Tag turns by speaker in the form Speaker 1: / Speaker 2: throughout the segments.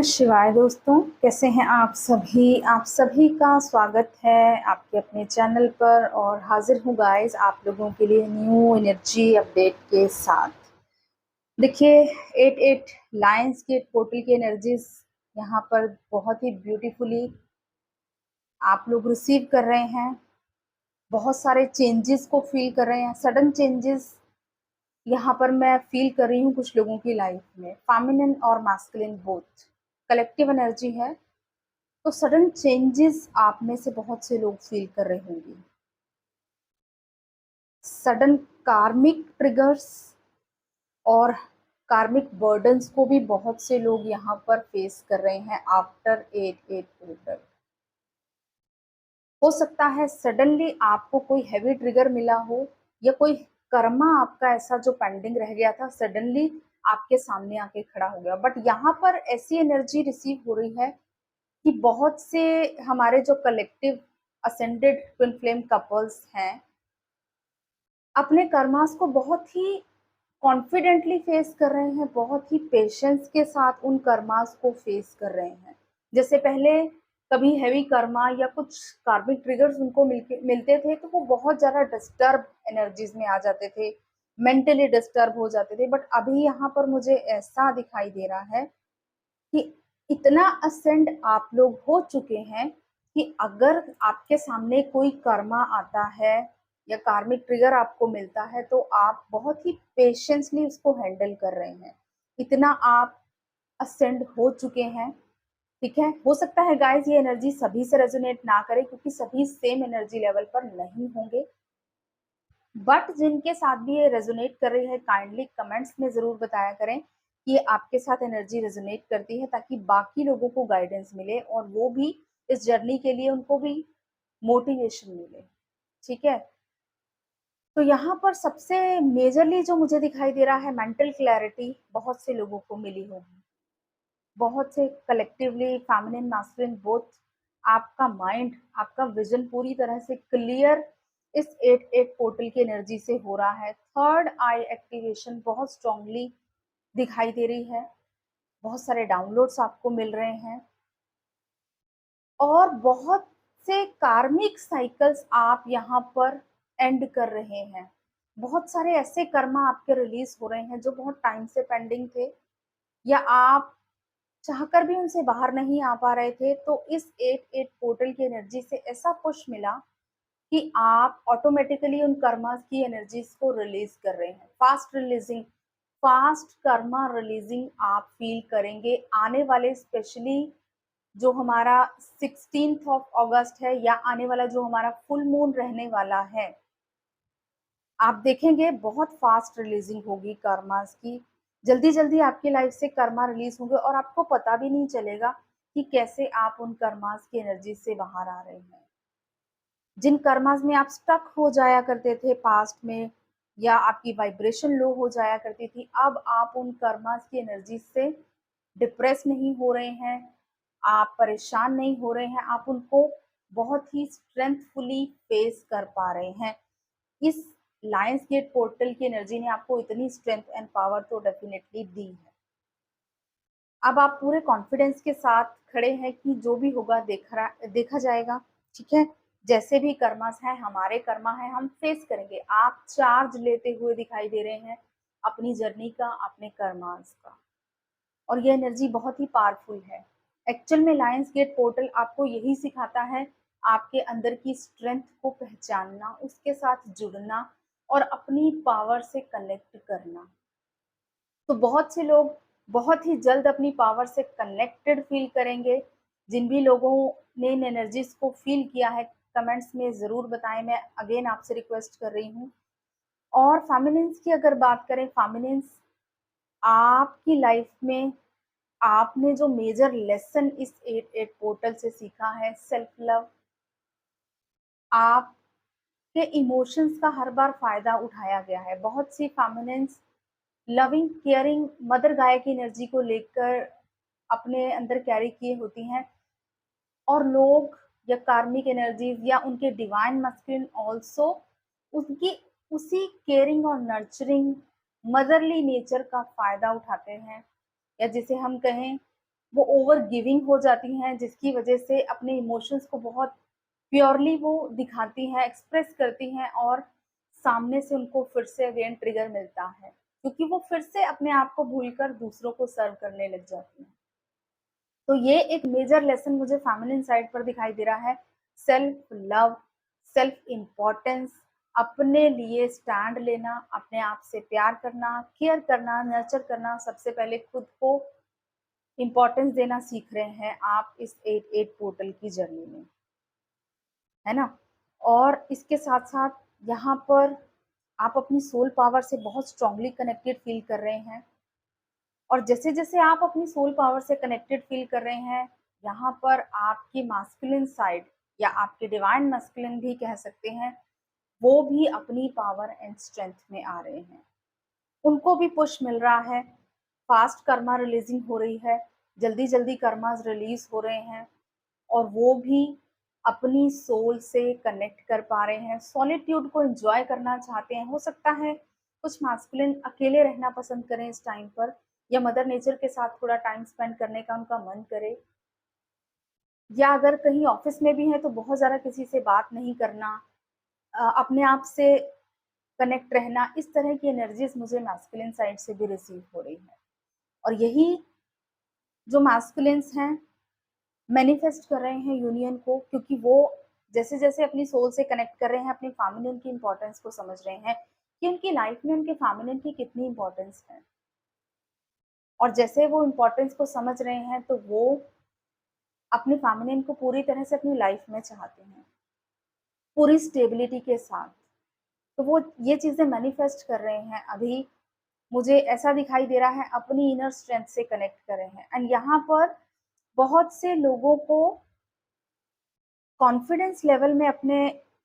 Speaker 1: शिवाय दोस्तों, कैसे हैं आप सभी। आप सभी का स्वागत है आपके अपने चैनल पर और हाजिर हूँ गाइस आप लोगों के लिए न्यू एनर्जी अपडेट के साथ। देखिए 88 लायंस गेट पोर्टल की एनर्जीज यहाँ पर बहुत ही ब्यूटीफुली आप लोग रिसीव कर रहे हैं। बहुत सारे चेंजेस को फील कर रहे हैं, सडन चेंजेस यहाँ पर मैं फील कर रही हूँ कुछ लोगों की लाइफ में। फेमिनिन और मैस्कुलिन बोथ कलेक्टिव एनर्जी है, तो सडन चेंजेस आप में से बहुत से लोग फील कर रहे होंगे। सडन कार्मिक ट्रिगर्स और कार्मिक बर्डन्स को भी बहुत से लोग यहाँ पर फेस कर रहे हैं आफ्टर 88 पोर्टल। हो सकता है सडनली आपको कोई हैवी ट्रिगर मिला हो या कोई कर्मा आपका ऐसा जो पेंडिंग रह गया था सडनली आपके सामने आके खड़ा हो गया। बट यहाँ पर ऐसी एनर्जी रिसीव हो रही है कि बहुत से हमारे जो collective ascended twin flame couples हैं अपने कर्मास को बहुत ही कॉन्फिडेंटली फेस कर रहे हैं, बहुत ही पेशेंस के साथ उन कर्मास को फेस कर रहे हैं। जैसे पहले कभी हैवी कर्मा या कुछ कार्मिक ट्रिगर्स उनको मिलते थे तो वो बहुत ज़्यादा डिस्टर्ब एनर्जीज में आ जाते थे, मेंटली डिस्टर्ब हो जाते थे। बट अभी यहाँ पर मुझे ऐसा दिखाई दे रहा है कि इतना असेंड आप लोग हो चुके हैं कि अगर आपके सामने कोई कर्मा आता है या कार्मिक ट्रिगर आपको मिलता है तो आप बहुत ही पेशेंसली उसको हैंडल कर रहे हैं। इतना आप असेंड हो चुके हैं। ठीक है, हो सकता है गाइस ये एनर्जी सभी से रेजोनेट ना करे क्योंकि सभी सेम एनर्जी लेवल पर नहीं होंगे, बट जिनके साथ भी ये रेजोनेट कर रही है काइंडली कमेंट्स में जरूर बताया करें कि ये आपके साथ एनर्जी रेजोनेट करती है, ताकि बाकी लोगों को गाइडेंस मिले और वो भी इस जर्नी के लिए उनको भी मोटिवेशन मिले। ठीक है, तो यहाँ पर सबसे मेजरली जो मुझे दिखाई दे रहा है मेंटल क्लैरिटी बहुत से लोगों को मिली होगी। बहुत से कलेक्टिवली फेमिनिन मैस्कुलिन बोथ आपका माइंड आपका विजन पूरी तरह से क्लियर इस 88 पोर्टल की एनर्जी से हो रहा है। थर्ड आई एक्टिवेशन बहुत स्ट्रांगली दिखाई दे रही है, बहुत सारे डाउनलोड्स आपको मिल रहे हैं और बहुत से कार्मिक साइकिल्स आप यहाँ पर एंड कर रहे हैं। बहुत सारे ऐसे कर्मा आपके रिलीज हो रहे हैं जो बहुत टाइम से पेंडिंग थे या आप चाहकर भी उनसे बाहर नहीं आ पा रहे थे। तो इस 88 पोर्टल की एनर्जी से ऐसा पुश मिला कि आप ऑटोमेटिकली उन कर्मास की एनर्जीज को रिलीज कर रहे हैं। Fast releasing, fast Karma releasing आप फील करेंगे आने वाले, स्पेशली जो हमारा 16th ऑफ अगस्त है या आने वाला जो हमारा फुल मून रहने वाला है। आप देखेंगे बहुत फास्ट रिलीजिंग होगी कर्मास की। जल्दी जल्दी आपकी लाइफ से कर्मा रिलीज होंगे और आपको पता भी नहीं चलेगा कि कैसे आप उन कर्मास की एनर्जी से बाहर आ रहे हैं। जिन कर्मास में आप स्टक हो जाया करते थे पास्ट में या आपकी वाइब्रेशन लो हो जाया करती थी, अब आप उन कर्मास की एनर्जी से डिप्रेस नहीं हो रहे हैं, आप परेशान नहीं हो रहे हैं, आप उनको बहुत ही स्ट्रेंथफुली फेस कर पा रहे हैं। इस लायंस गेट पोर्टल की एनर्जी ने आपको इतनी स्ट्रेंथ एंड पावर तो डेफिनेटली दी है। अब आप पूरे कॉन्फिडेंस के साथ खड़े हैं कि जो भी होगा देखा जाएगा। ठीक है, जैसे भी कर्मास है हमारे कर्मा है, हम फेस करेंगे। आप चार्ज लेते हुए दिखाई दे रहे हैं अपनी जर्नी का, अपने कर्मास का, और ये एनर्जी बहुत ही पावरफुल है। एक्चुअल में लायंस गेट पोर्टल आपको यही सिखाता है, आपके अंदर की स्ट्रेंथ को पहचानना, उसके साथ जुड़ना और अपनी पावर से कनेक्ट करना। तो बहुत से लोग बहुत ही जल्द अपनी पावर से कनेक्टेड फील करेंगे। जिन भी लोगों ने इन एनर्जीज को फील किया है कमेंट्स में ज़रूर बताएं, मैं अगेन आपसे रिक्वेस्ट कर रही हूँ। और फेमिनिन्स की अगर बात करें, फेमिनिन्स आपकी लाइफ में आपने जो मेजर लेसन इस 88 पोर्टल से सीखा है, सेल्फ लव। आपके इमोशंस का हर बार फायदा उठाया गया है। बहुत सी फेमिनिन्स लविंग केयरिंग मदर गाय की एनर्जी को लेकर अपने अंदर कैरी किए होती हैं, और लोग या कार्मिक एनर्जीज या उनके डिवाइन मस्कुलिन ऑल्सो उनकी उसी केयरिंग और नर्चरिंग मदरली नेचर का फायदा उठाते हैं, या जिसे हम कहें वो ओवर गिविंग हो जाती हैं, जिसकी वजह से अपने इमोशंस को बहुत प्योरली वो दिखाती हैं, एक्सप्रेस करती हैं और सामने से उनको फिर से अगेन ट्रिगर मिलता है, क्योंकि वो फिर से अपने आप को भूलकर दूसरों को सर्व करने लग जाती हैं। तो ये एक मेजर लेसन मुझे फेमिनिन साइड पर दिखाई दे रहा है। सेल्फ लव, सेल्फ इम्पोर्टेंस, अपने लिए स्टैंड लेना, अपने आप से प्यार करना, केयर करना, नर्चर करना, सबसे पहले खुद को इम्पोर्टेंस देना सीख रहे हैं आप इस 8-8 पोर्टल की जर्नी में, है ना? और इसके साथ-साथ यहाँ पर आप अपनी सोल पावर से बहुत स्ट्रांगली कनेक्टेड फील कर रहे हैं और जैसे-जैसे आप अपनी सोल पावर से कनेक्टेड फील कर रहे हैं, यहाँ पर आपकी मास्कुलिन साइड या आपके डिवाइन मास्कुलिन भी कह सकते हैं, वो भी अपनी पावर एंड स्ट्रेंथ में आ रहे हैं। उनको भी पुश मिल रहा है, फास्ट कर्मा रिलीजिंग हो रही है, जल्दी-जल्दी कर्मास रिलीज़ हो रहे हैं और वो भी अपनी सोल से कनेक्ट कर पा रहे हैं, सॉलिट्यूड को एन्जॉय करना चाहते हैं। हो सकता है कुछ मास्कुलिन अकेले रहना पसंद करें इस टाइम पर या मदर नेचर के साथ थोड़ा टाइम स्पेंड करने का उनका मन करे, या अगर कहीं ऑफिस में भी हैं तो बहुत ज़्यादा किसी से बात नहीं करना, अपने आप से कनेक्ट रहना, इस तरह की एनर्जीज़ मुझे मास्कुलिन साइड से भी रिसीव हो रही है। और यही जो मास्कुलिन्स हैं मैनिफेस्ट कर रहे हैं यूनियन को, क्योंकि वो जैसे-जैसे अपनी सोल से कनेक्ट कर रहे हैं, अपनी फेमिनिन की इम्पोर्टेंस को समझ रहे हैं कि उनकी लाइफ में उनके फेमिनिन की कितनी इम्पोर्टेंस है। और जैसे वो इम्पोर्टेंस को समझ रहे हैं, तो वो अपनी फेमिनिन को पूरी तरह से अपनी लाइफ में चाहते हैं, पूरी स्टेबिलिटी के साथ। तो वो ये चीज़ें मैनिफेस्ट कर रहे हैं अभी, मुझे ऐसा दिखाई दे रहा है अपनी इनर स्ट्रेंथ से कनेक्ट कर रहे हैं। एंड यहाँ पर बहुत से लोगों को कॉन्फिडेंस लेवल में अपने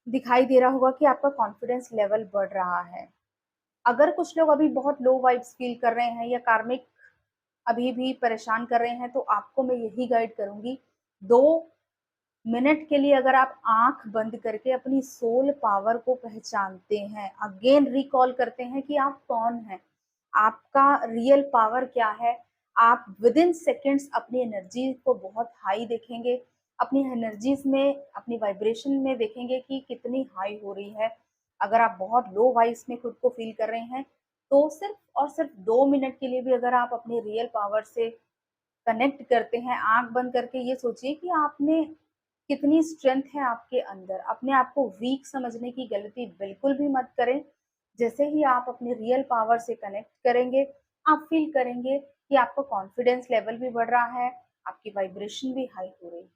Speaker 1: दिखाई दे रहा होगा कि आपका कॉन्फिडेंस लेवल बढ़ रहा है। अगर कुछ लोग अभी बहुत लो वाइब्स फील कर रहे हैं या कार्मिक अभी भी परेशान कर रहे हैं, तो आपको मैं यही गाइड करूँगी, 2 मिनट के लिए अगर आप आँख बंद करके अपनी सोल पावर को पहचानते हैं, अगेन रिकॉल करते हैं कि आप कौन हैं, आपका रियल पावर क्या है, आप विदिन सेकंड्स अपनी एनर्जी को बहुत हाई देखेंगे, अपनी एनर्जीज़ में, अपनी वाइब्रेशन में देखेंगे कि कितनी हाई हो रही है। अगर आप बहुत लो वाइब्स में खुद को फ़ील कर रहे हैं, तो सिर्फ़ और सिर्फ़ 2 मिनट के लिए भी अगर आप अपनी रियल पावर से कनेक्ट करते हैं, आँख बंद करके ये सोचिए कि आपने कितनी स्ट्रेंथ है आपके अंदर। अपने आप को वीक समझने की गलती बिल्कुल भी मत करें। जैसे ही आप अपने रियल पावर से कनेक्ट करेंगे, आप फ़ील करेंगे कि आपका कॉन्फिडेंस लेवल भी बढ़ रहा है, आपकी वाइब्रेशन भी हाई हो रही है।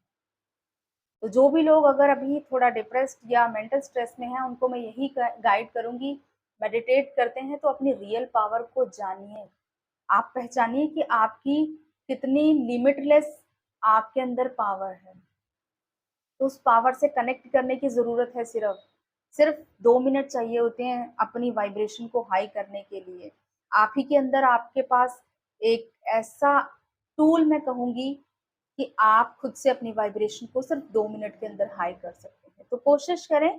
Speaker 1: तो जो भी लोग अगर अभी थोड़ा डिप्रेस्ड या मेंटल स्ट्रेस में हैं, उनको मैं यही गाइड करूँगी, मेडिटेट करते हैं तो अपनी रियल पावर को जानिए। आप पहचानिए कि आपकी कितनी लिमिटलेस आपके अंदर पावर है। तो उस पावर से कनेक्ट करने की ज़रूरत है सिर्फ़। सिर्फ़ 2 मिनट चाहिए होते हैं अपनी वाइब्रेशन को हाई करने के लिए। आप ही के अंदर आपके पास एक ऐसा टूल मैं कहूँगी कि आप खुद से अपनी वाइब्रेशन को सिर्फ़ 2 मिनट के अंदर हाई कर सकते हैं। तो कोशिश करें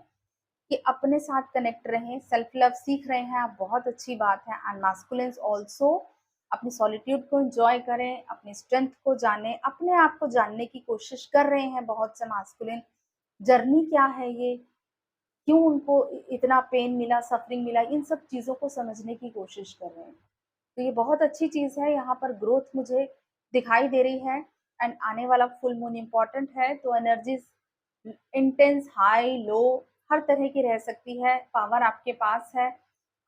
Speaker 1: कि अपने साथ कनेक्ट रहें, सेल्फ लव सीख रहे हैं आप, बहुत अच्छी बात है। एंड मास्कुलिन्स ऑल्सो अपनी सॉलिट्यूड को एन्जॉय करें, अपनी स्ट्रेंथ को जानें, अपने आप को जानने की कोशिश कर रहे हैं बहुत से मास्कुलिन। जर्नी क्या है ये? क्यों उनको इतना पेन मिला, सफरिंग मिला, इन सब चीज़ों को समझने की कोशिश कर रहे हैं। तो ये बहुत अच्छी चीज़ है, यहाँ पर ग्रोथ मुझे दिखाई दे रही है। एंड आने वाला फुल मून इम्पोर्टेंट है, तो एनर्जीज़ इंटेंस, हाई, लो हर तरह की रह सकती है। पावर आपके पास है,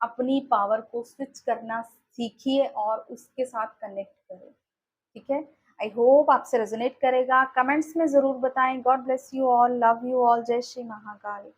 Speaker 1: अपनी पावर को स्विच करना सीखिए और उसके साथ कनेक्ट करें, ठीक है? आई होप आपसे रेज़ोनेट करेगा। कमेंट्स में ज़रूर बताएँ। God bless you all, love you all, जय श्री महाकाल।